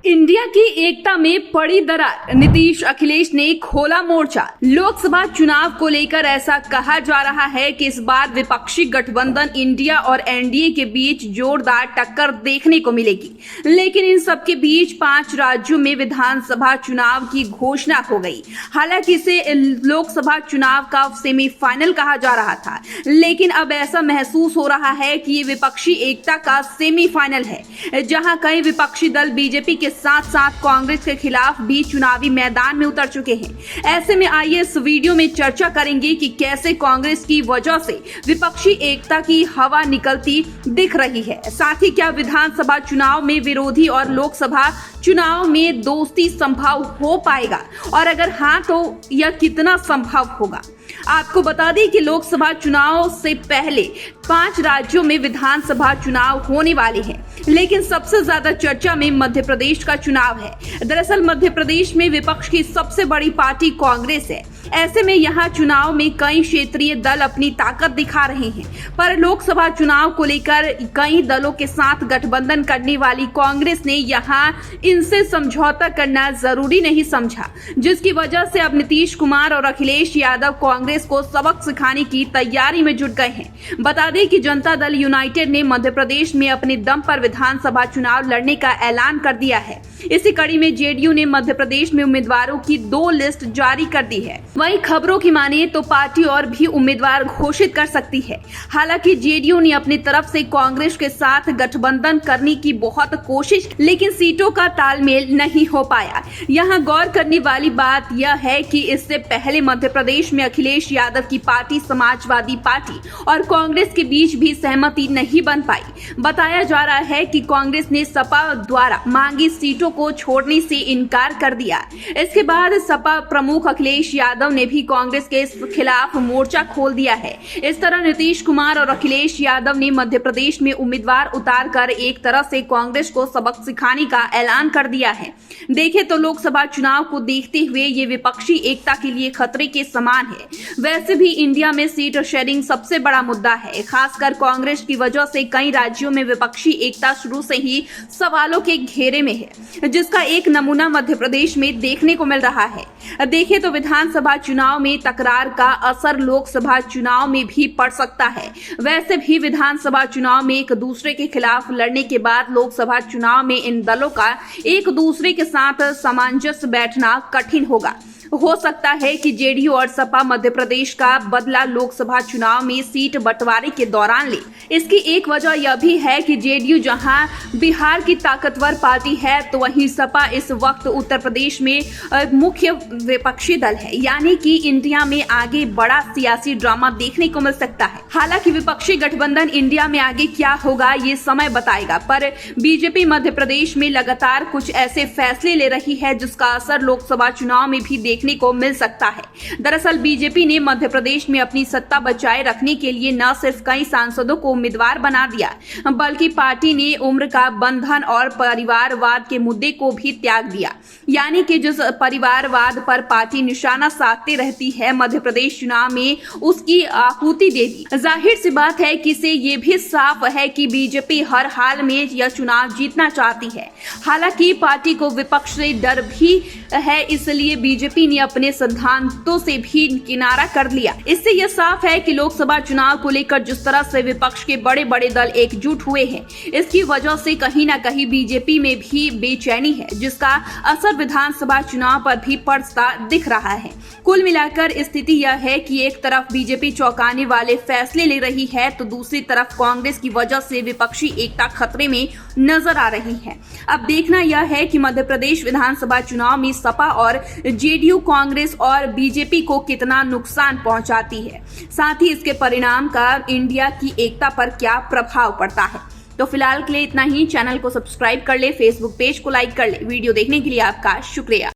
India की एकता में पड़ी दरार, नीतीश अखिलेश ने खोला मोर्चा। लोकसभा चुनाव को लेकर ऐसा कहा जा रहा है कि इस बार विपक्षी गठबंधन इंडिया और एनडीए के बीच जोरदार टक्कर देखने को मिलेगी, लेकिन इन सबके बीच 5 राज्यों में विधानसभा चुनाव की घोषणा हो गई। हालांकि इसे लोकसभा चुनाव का सेमीफाइनल कहा जा रहा था, लेकिन अब ऐसा महसूस हो रहा है कि ये विपक्षी एकता का सेमीफाइनल है, जहां कई विपक्षी दल बीजेपी के साथ साथ कांग्रेस के खिलाफ भी चुनावी मैदान में उतर चुके हैं। ऐसे में आइए इस वीडियो में चर्चा करेंगे कि कैसे कांग्रेस की वजह से विपक्षी एकता की हवा निकलती दिख रही है। साथ ही क्या विधानसभा चुनाव में विरोधी और लोकसभा चुनाव में दोस्ती संभव हो पाएगा, और अगर हाँ तो यह कितना संभव होगा। आपको बता दें कि लोकसभा चुनाव से पहले 5 राज्यों में विधानसभा चुनाव होने वाले हैं, लेकिन सबसे ज्यादा चर्चा में मध्य प्रदेश का चुनाव है। दरअसल मध्य प्रदेश में विपक्ष की सबसे बड़ी पार्टी कांग्रेस है। ऐसे में यहाँ चुनाव में कई क्षेत्रीय दल अपनी ताकत दिखा रहे हैं, पर लोकसभा चुनाव को लेकर कई दलों के साथ गठबंधन करने वाली कांग्रेस ने यहाँ इनसे समझौता करना जरूरी नहीं समझा, जिसकी वजह से अब नीतीश कुमार और अखिलेश यादव कांग्रेस को सबक सिखाने की तैयारी में जुट गए हैं। बता दें कि जनता दल यूनाइटेड ने मध्य प्रदेश में अपने दम पर विधानसभा चुनाव लड़ने का ऐलान कर दिया है। इसी कड़ी में जेडीयू ने मध्य प्रदेश में उम्मीदवारों की 2 लिस्ट जारी कर दी है। वहीं खबरों की माने तो पार्टी और भी उम्मीदवार घोषित कर सकती है। हालांकि जेडीयू ने अपनी तरफ से कांग्रेस के साथ गठबंधन करने की बहुत कोशिश, लेकिन सीटों का तालमेल नहीं हो पाया। यहाँ गौर करने वाली बात यह है कि इससे पहले मध्य प्रदेश में अखिलेश यादव की पार्टी समाजवादी पार्टी और कांग्रेस के बीच भी सहमति नहीं बन पाई। बताया जा रहा है कि कांग्रेस ने सपा द्वारा मांगी सीटों को छोड़ने से इनकार कर दिया। इसके बाद सपा प्रमुख अखिलेश यादव ने भी कांग्रेस के खिलाफ मोर्चा खोल दिया है। इस तरह नीतीश कुमार और अखिलेश यादव ने मध्य प्रदेश में उम्मीदवार उतारकर एक तरह से कांग्रेस को सबक सिखाने का ऐलान कर दिया है। देखें तो लोकसभा चुनाव को देखते हुए ये विपक्षी एकता के लिए खतरे के समान है। वैसे भी इंडिया में सीट शेयरिंग सबसे बड़ा मुद्दा है, खासकर कांग्रेस की वजह से कई राज्यों में विपक्षी एकता शुरू से ही सवालों के घेरे में है, जिसका एक नमूना मध्य प्रदेश में देखने को मिल रहा है। देखें तो विधानसभा चुनाव में तकरार का असर लोकसभा चुनाव में भी पड़ सकता है। वैसे भी विधानसभा चुनाव में एक दूसरे के खिलाफ लड़ने के बाद लोकसभा चुनाव में इन दलों का एक दूसरे के साथ सामंजस्य बैठना कठिन होगा। हो सकता है कि जेडीयू और सपा मध्य प्रदेश का बदला लोकसभा चुनाव में सीट बंटवारे के दौरान ले। इसकी एक वजह यह भी है कि जेडीयू जहां बिहार की ताकतवर पार्टी है, तो वहीं सपा इस वक्त उत्तर प्रदेश में मुख्य विपक्षी दल है, यानी कि इंडिया में आगे बड़ा सियासी ड्रामा देखने को मिल सकता है। हालांकि विपक्षी गठबंधन इंडिया में आगे क्या होगा ये समय बताएगा, पर बीजेपी मध्य प्रदेश में लगातार कुछ ऐसे फैसले ले रही है जिसका असर लोकसभा चुनाव में भी देखने को मिल सकता है। दरअसल बीजेपी ने मध्य प्रदेश में अपनी सत्ता बचाए रखने के लिए न सिर्फ कई सांसदों को उम्मीदवार बना दिया, बल्कि पार्टी ने उम्र का बंधन और परिवारवाद के मुद्दे को भी त्याग दिया। यानी कि जिस परिवारवाद पर पार्टी निशाना साधती रहती है, मध्य प्रदेश चुनाव में उसकी आहुति दे दी। जाहिर सी बात है कि इससे ये भी साफ है कि बीजेपी हर हाल में यह चुनाव जीतना चाहती है। हालांकि पार्टी को विपक्ष से डर भी है, इसलिए बीजेपी ने अपने सिद्धांतों से भी किनारा कर लिया। इससे यह साफ है कि लोकसभा चुनाव को लेकर जिस तरह से विपक्ष के बड़े बड़े दल एकजुट हुए हैं, इसकी वजह से कहीं ना कहीं बीजेपी में भी बेचैनी है, जिसका असर विधानसभा चुनाव पर भी पड़ता दिख रहा है। कुल मिलाकर स्थिति यह है कि एक तरफ बीजेपी चौंकाने वाले फैसले ले रही है, तो दूसरी तरफ कांग्रेस की वजह से विपक्षी एकता खतरे में नजर आ रही है। अब देखना यह है कि मध्य प्रदेश विधानसभा चुनाव में सपा और जेडीयू कांग्रेस और बीजेपी को कितना नुकसान पहुंचाती है, साथ ही इसके परिणाम का इंडिया की एकता पर क्या प्रभाव पड़ता है। तो फिलहाल के लिए इतना ही। चैनल को सब्सक्राइब कर ले, फेसबुक पेज को लाइक कर ले। वीडियो देखने के लिए आपका शुक्रिया।